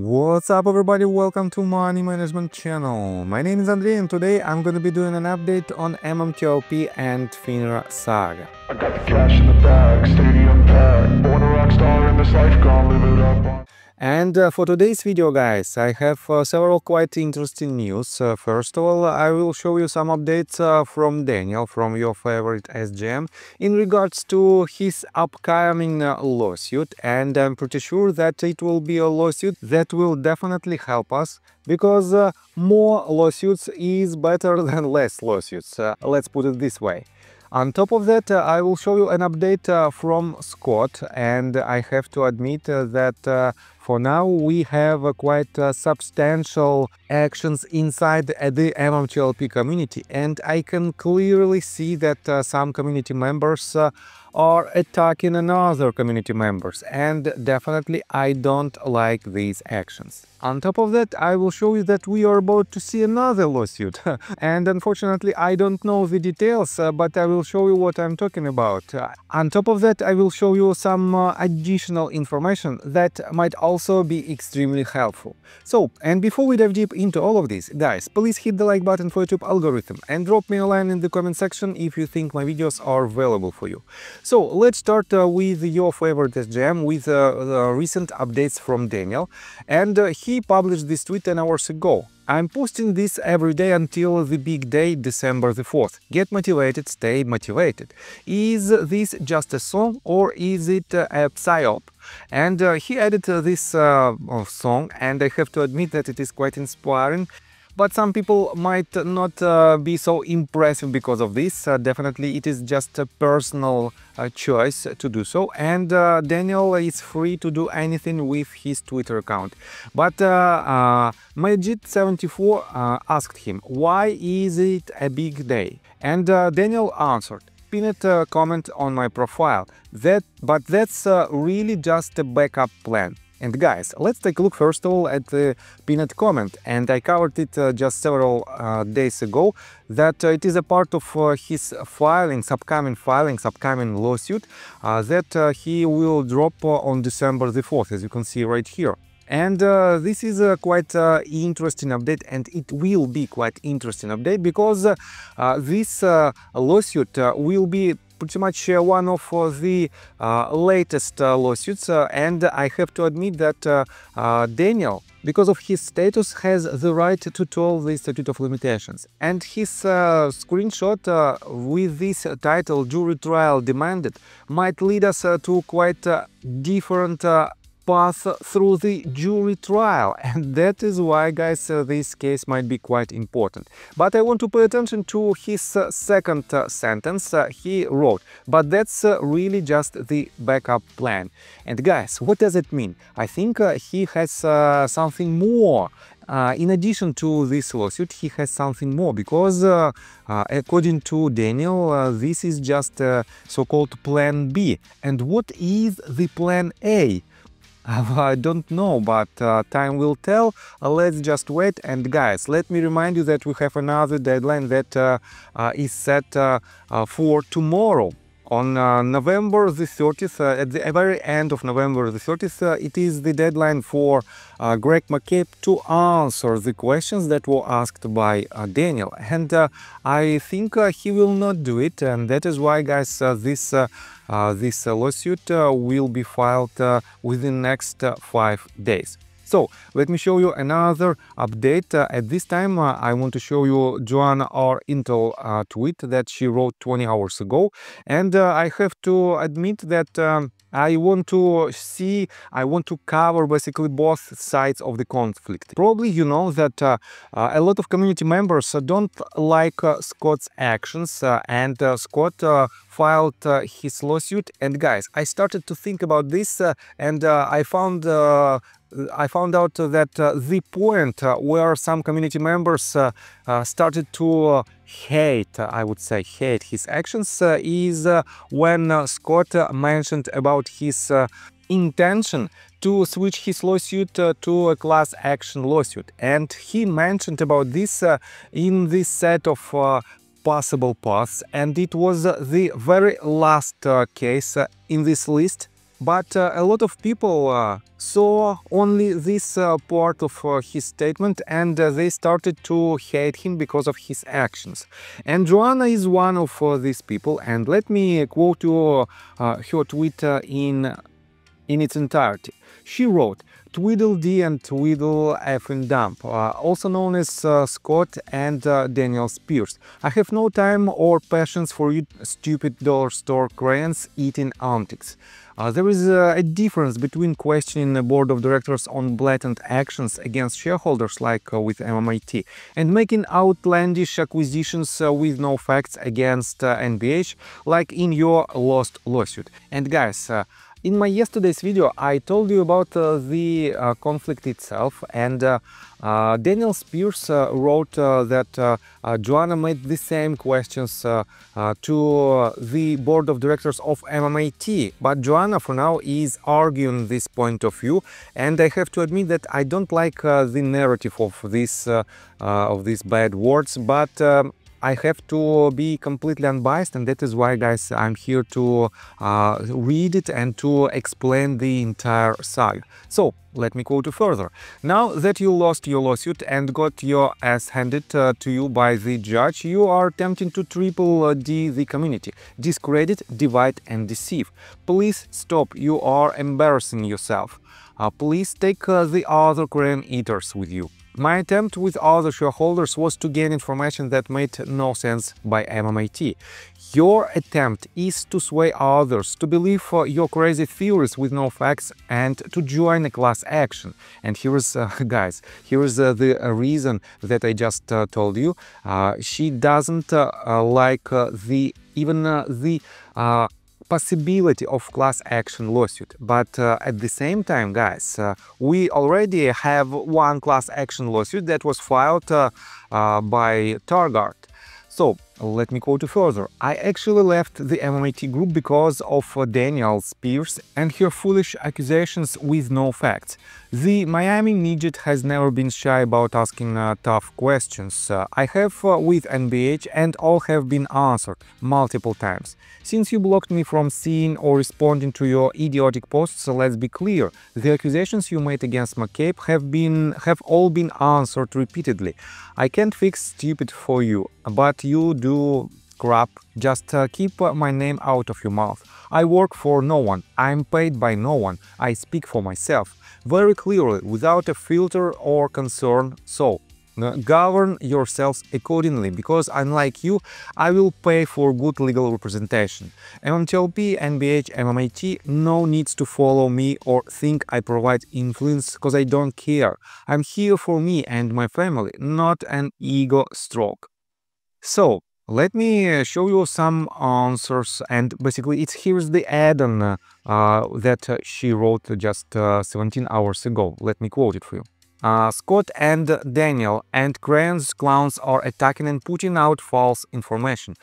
What's up everybody, welcome to Money Management channel. My name is Andrei and today I'm gonna be doing an update on MMTLP and FINRA saga. I got the cash in the bag, stadium packed. Born a rock star in this life, gonna live it up. And for today's video, guys, I have several quite interesting news. First of all, I will show you some updates from Daniel, from your favorite SGM, in regards to his upcoming lawsuit. And I'm pretty sure that it will be a lawsuit that will definitely help us, because more lawsuits is better than less lawsuits. Let's put it this way. On top of that, I will show you an update from Scott, and I have to admit that for now we have quite substantial actions inside the MMTLP community, and I can clearly see that some community members are attacking another community members, and definitely I don't like these actions. On top of that, I will show you that we are about to see another lawsuit and unfortunately I don't know the details, but I will show you what I'm talking about. On top of that, I will show you some additional information that might also be extremely helpful. So, and before we dive deep into all of this, guys, please hit the like button for YouTube algorithm and drop me a line in the comment section if you think my videos are valuable for you. So let's start with your favorite SGM, with the recent updates from Daniel, and he published this tweet 10 hours ago. I'm posting this every day until the big day, December the 4th. Get motivated, stay motivated. Is this just a song or is it a psyop? And he added this song, and I have to admit that it is quite inspiring. But some people might not be so impressive because of this. Definitely it is just a personal choice to do so, and Daniel is free to do anything with his Twitter account. But Majid74 asked him, why is it a big day? And Daniel answered, pinned comment on my profile, but that's really just a backup plan. And guys, let's take a look first of all at the pinned comment, and I covered it just several days ago, that it is a part of his upcoming lawsuit that he will drop on December the 4th, as you can see right here. And this is a quite interesting update, and it will be quite interesting update because this lawsuit will be pretty much one of the latest lawsuits, and I have to admit that Daniel, because of his status, has the right to toll the statute of limitations. And his screenshot with this title, Jury Trial Demanded, might lead us to quite different path through the jury trial, and that is why, guys, this case might be quite important. But I want to pay attention to his second sentence. He wrote, but that's really just the backup plan. And guys, what does it mean? I think he has something more. In addition to this lawsuit, he has something more, because according to Daniel, this is just so-called plan B. And what is the plan A? I don't know, but time will tell. Let's just wait. And guys, let me remind you that we have another deadline that is set for tomorrow. On November the 30th, at the very end of November the 30th, it is the deadline for Greg McCabe to answer the questions that were asked by Daniel. And I think he will not do it, and that is why, guys, this lawsuit will be filed within next 5 days. So, let me show you another update. At this time, I want to show you Joanna R. Intel tweet that she wrote 20 hours ago. And I have to admit that I want to cover basically both sides of the conflict. Probably you know that a lot of community members don't like Scott's actions, and Scott filed his lawsuit. And guys, I started to think about this, and I found out that the point where some community members started to hate, I would say hate his actions, is when Scott mentioned about his intention to switch his lawsuit to a class action lawsuit. And he mentioned about this in this set of possible paths, and it was the very last case in this list But a lot of people saw only this part of his statement, and they started to hate him because of his actions. And Joanna is one of these people, and let me quote you her tweet in its entirety. She wrote, "Tweedledee and Tweedle effing dump," also known as Scott and Daniel Spears. "I have no time or patience for you stupid dollar store crayons eating antics." There is a difference between questioning the board of directors on blatant actions against shareholders like with MMAT and making outlandish acquisitions with no facts against NBH like in your lost lawsuit. And guys, in my yesterday's video, I told you about the conflict itself, and Daniel Spears wrote that Joanna made the same questions to the board of directors of MMAT, but Joanna for now is arguing this point of view, and I have to admit that I don't like the narrative of these bad words, but I have to be completely unbiased, and that is why, guys, I'm here to read it and to explain the entire saga. So, let me quote you further. "Now that you lost your lawsuit and got your ass handed to you by the judge, you are attempting to triple D the community, discredit, divide and deceive. Please stop, you are embarrassing yourself. Please take the other crayon eaters with you. My attempt with other shareholders was to gain information that made no sense by MMAT. Your attempt is to sway others to believe your crazy theories with no facts and to join a class action." And here is, guys, here is the reason that I just told you. She doesn't like the possibility of class action lawsuit, but at the same time, guys, we already have one class action lawsuit that was filed by Target. So, let me quote you further. "I actually left the MMAT group because of Daniel Spears and her foolish accusations with no facts. The Miami midget has never been shy about asking tough questions. I have with NBH and all have been answered multiple times. Since you blocked me from seeing or responding to your idiotic posts, let's be clear. The accusations you made against McCabe have all been answered repeatedly. I can't fix stupid for you, but you do crap. Just keep my name out of your mouth. I work for no one. I'm paid by no one. I speak for myself. Very clearly, without a filter or concern, so govern yourselves accordingly, because unlike you, I will pay for good legal representation. MMTLP, NBH, MMAT, no needs to follow me or think I provide influence, because I don't care. I'm here for me and my family, not an ego stroke." So, let me show you some answers, and basically here's the add-on that she wrote just 17 hours ago. Let me quote it for you. "Scott and Daniel and crayons clowns are attacking and putting out false information.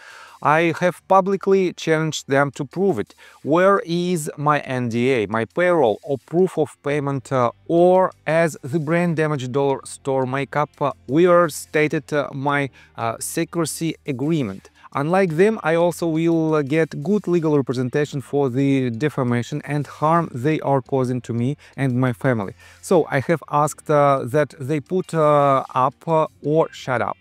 I have publicly challenged them to prove it. Where is my NDA, my payroll or proof of payment, or as the brain damage dollar store makeup weird stated, my secrecy agreement? Unlike them, I also will get good legal representation for the defamation and harm they are causing to me and my family. So I have asked that they put up or shut up.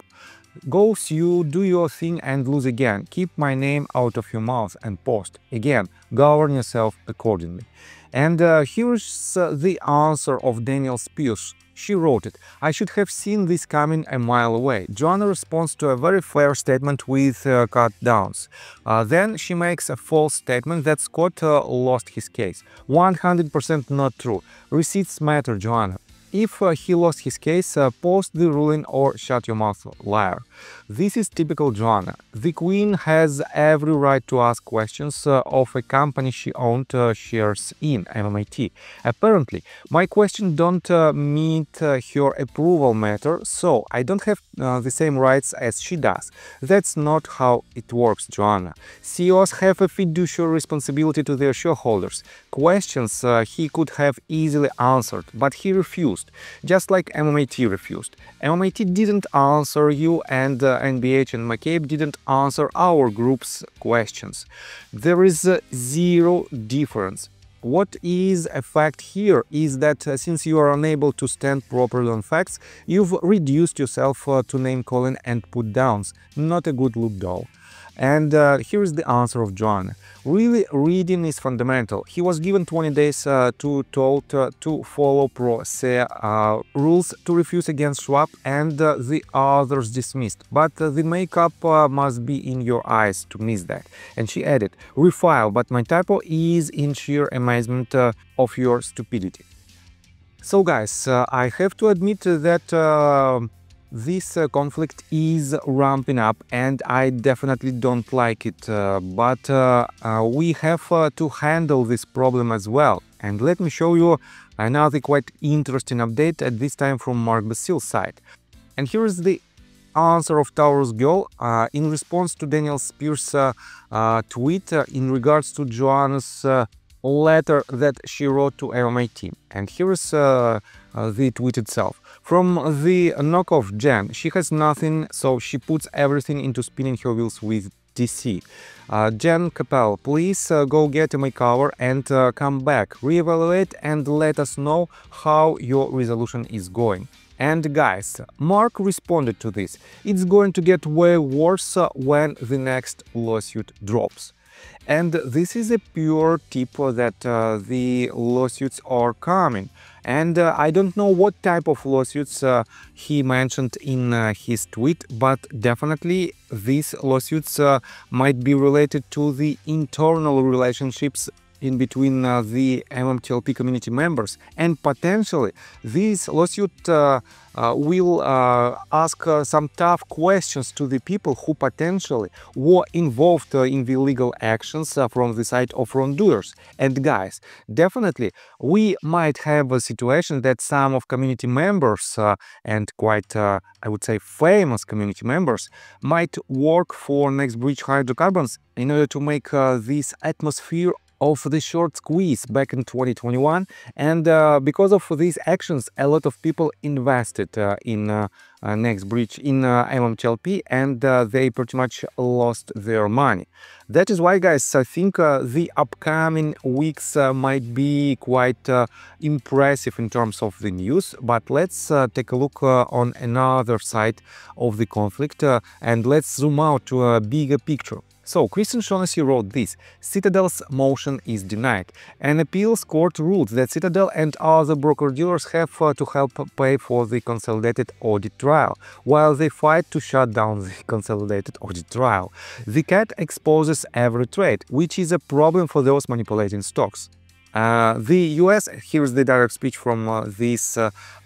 Go sue, do your thing and lose again. Keep my name out of your mouth and post. Again, govern yourself accordingly." And here's the answer of Daniel Spears. She wrote it. "I should have seen this coming a mile away." Joanna responds to a very fair statement with cut downs. Then she makes a false statement that Scott lost his case. 100% not true. Receipts matter, Joanna. If he lost his case, post the ruling or shut your mouth, liar. This is typical Joanna. The Queen has every right to ask questions of a company she owned shares in, MMAT. Apparently, my question don't meet her approval matter, so I don't have the same rights as she does. That's not how it works, Joanna. CEOs have a fiduciary responsibility to their shareholders. Questions he could have easily answered, but he refused, just like MMAT refused. MMAT didn't answer you, and NBH and McCabe didn't answer our group's questions. There is zero difference. What is a fact here is that since you are unable to stand properly on facts, you've reduced yourself to name calling and put downs. Not a good look though. And here is the answer of John. Really, reading is fundamental. He was given 20 days told to follow pro-se rules, to refuse against Schwab, and the others dismissed. But the makeup must be in your eyes to miss that. And she added, refile, but my typo is in sheer amazement of your stupidity. So guys, I have to admit that this conflict is ramping up and I definitely don't like it, but we have to handle this problem as well. And let me show you another quite interesting update, at this time from Mark Basile's side. And here is the answer of Taurus Girl in response to Daniel Spears' tweet in regards to Joanna's letter that she wrote to MMAT. And here is the tweet itself. From the knockoff Jen, she has nothing, so she puts everything into spinning her wheels with DC. Jen Capel, please go get a makeover and come back, reevaluate and let us know how your resolution is going. And guys, Mark responded to this. It's going to get way worse when the next lawsuit drops. And this is a pure tip that the lawsuits are coming. And I don't know what type of lawsuits he mentioned in his tweet, but definitely these lawsuits might be related to the internal relationships in between the MMTLP community members, and potentially this lawsuit will ask some tough questions to the people who potentially were involved in the legal actions from the side of wrongdoers. And guys, definitely we might have a situation that some of community members and quite I would say famous community members might work for NextBridge Hydrocarbons in order to make this atmosphere of the short squeeze back in 2021, and because of these actions a lot of people invested in NextBridge, in MMTLP, and they pretty much lost their money. That is why, guys, I think the upcoming weeks might be quite impressive in terms of the news, but let's take a look on another side of the conflict and let's zoom out to a bigger picture. So, Christian Shaughnessy wrote this: Citadel's motion is denied. An appeals court ruled that Citadel and other broker-dealers have to help pay for the consolidated audit trial, while they fight to shut down the consolidated audit trial. The CAT exposes every trade, which is a problem for those manipulating stocks. The US, here's the direct speech from this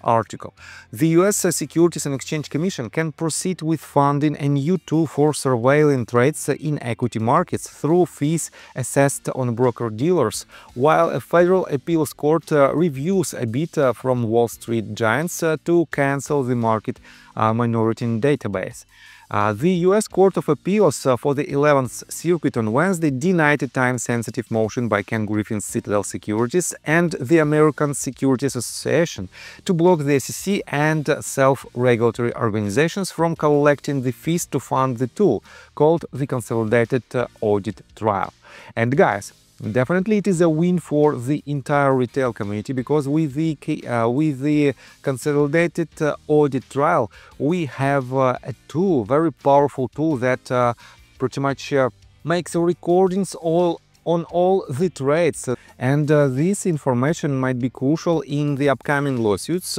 article. The US Securities and Exchange Commission can proceed with funding a new tool for surveilling trades in equity markets through fees assessed on broker-dealers, while a federal appeals court reviews a bid from Wall Street giants to cancel the market monitoring database. The U.S. Court of Appeals for the 11th Circuit on Wednesday denied a time-sensitive motion by Ken Griffin's Citadel Securities and the American Securities Association to block the SEC and self-regulatory organizations from collecting the fees to fund the tool, called the Consolidated Audit Trial. And guys, definitely it is a win for the entire retail community, because with the consolidated audit trial we have a tool, very powerful tool that pretty much makes recordings on all the trades, and this information might be crucial in the upcoming lawsuits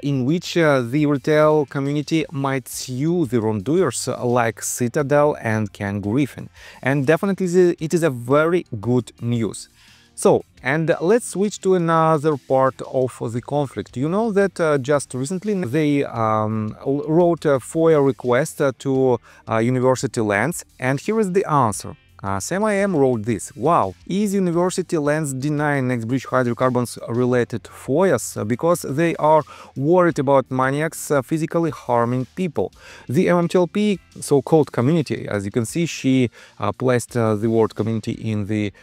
in which the retail community might sue the wrongdoers like Citadel and Ken Griffin. And definitely it is a very good news. So, and let's switch to another part of the conflict. You know that just recently they wrote a FOIA request to university lands, and here is the answer. Sam IM wrote this: wow, is university lands denying NextBridge Hydrocarbons related FOIAs because they are worried about maniacs physically harming people? The MMTLP so-called community, as you can see, she placed the word community in the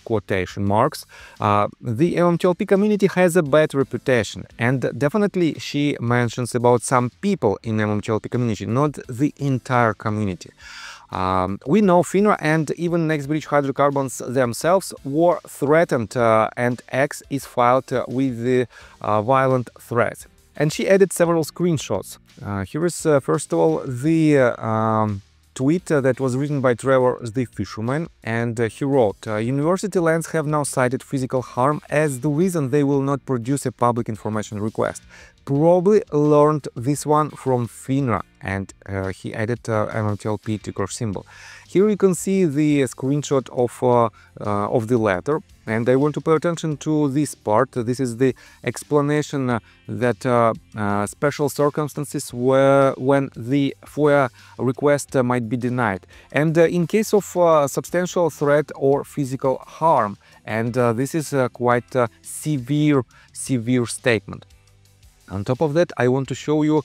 quotation marks. The MMTLP community has a bad reputation, and definitely she mentions about some people in MMTLP community, not the entire community. We know FINRA and even NextBridge hydrocarbons themselves were threatened, and X is filed with the violent threats. And she added several screenshots. Here is first of all the tweet that was written by Trevor the fisherman, and he wrote, "University lands have now cited physical harm as the reason they will not produce a public information request. Probably learned this one from FINRA," and he added MMTLP ticker symbol. Here you can see the screenshot of the letter, and I want to pay attention to this part. This is the explanation that special circumstances when the FOIA request might be denied, and in case of substantial threat or physical harm, and this is quite a severe statement. On top of that, I want to show you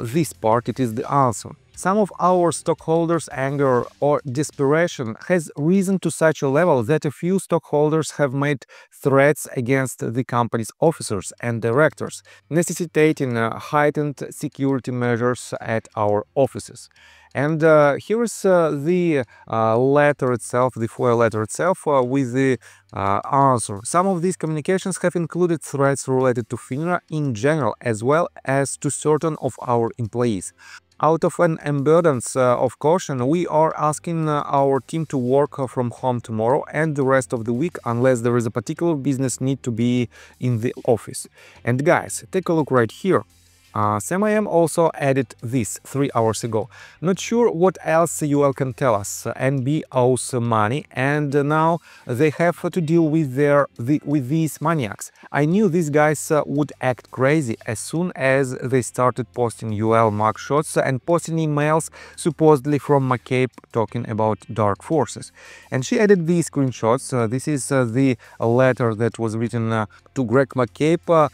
this part. It is the answer. Some of our stockholders' anger or desperation has risen to such a level that a few stockholders have made threats against the company's officers and directors, necessitating heightened security measures at our offices. And here is the letter itself, the FOIA letter itself, with the answer. Some of these communications have included threats related to FINRA in general, as well as to certain of our employees. Out of an abundance of caution, we are asking our team to work from home tomorrow and the rest of the week unless there is a particular business need to be in the office. And guys, take a look right here. SamIM also added this 3 hours ago. Not sure what else UL can tell us. NB owes money, and now they have to deal with these maniacs. I knew these guys would act crazy as soon as they started posting UL mugshots and posting emails supposedly from McCabe talking about dark forces. And she added these screenshots. This is the letter that was written to Greg McCabe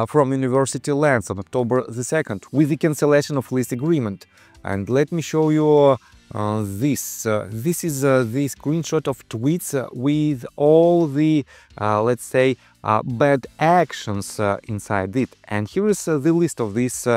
from University Lands on October the 2nd with the cancellation of lease agreement. And let me show you this. This is the screenshot of tweets with all the, let's say, bad actions inside it. And here is the list of these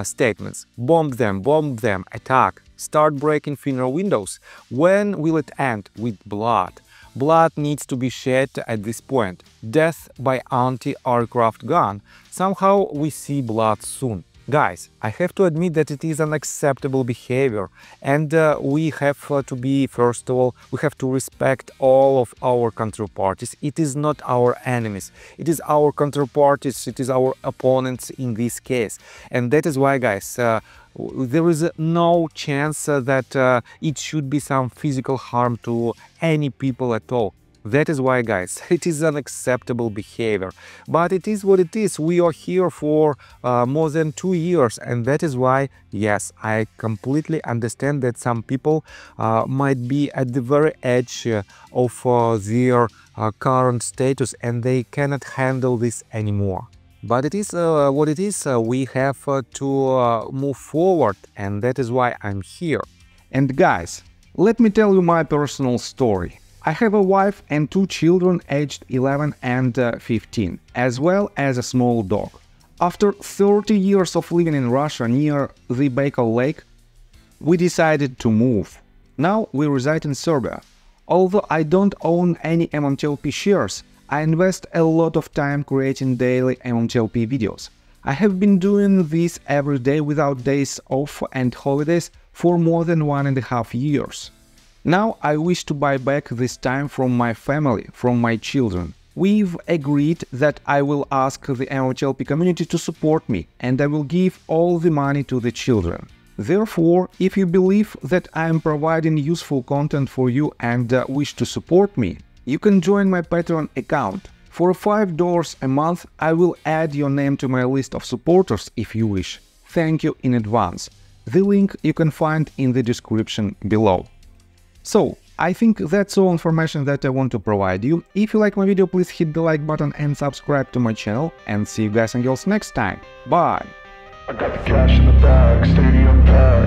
statements. Bomb them, attack, start breaking FINRA windows. When will it end? With blood. Blood needs to be shed at this point. Death by anti-aircraft gun. Somehow we see blood soon. Guys, I have to admit that it is unacceptable behavior, and we have to be, first of all, we have to respect all of our counterparties. It is not our enemies, it is our counterparties, it is our opponents in this case. And that is why, guys, there is no chance that it should be some physical harm to any people at all. That is why, guys, it is unacceptable behavior. But it is what it is. We are here for more than 2 years, and that is why, yes, I completely understand that some people might be at the very edge of their current status and they cannot handle this anymore. But it is what it is. We have to move forward, and that is why I'm here. And guys, let me tell you my personal story. I have a wife and 2 children aged 11 and 15, as well as a small dog. After 30 years of living in Russia near the Baikal Lake, we decided to move. Now we reside in Serbia. Although I don't own any MMTLP shares, I invest a lot of time creating daily MMTLP videos. I have been doing this every day without days off and holidays for more than 1.5 years. Now I wish to buy back this time from my family, from my children. We've agreed that I will ask the MMTLP community to support me, and I will give all the money to the children. Therefore, if you believe that I am providing useful content for you and wish to support me, you can join my Patreon account. For $5 a month, I will add your name to my list of supporters if you wish. Thank you in advance. The link you can find in the description below. So, I think that's all information that I want to provide you. If you like my video, please hit the like button and subscribe to my channel, and see you guys and girls next time. Bye! I got the cash in the bag, stadium packed.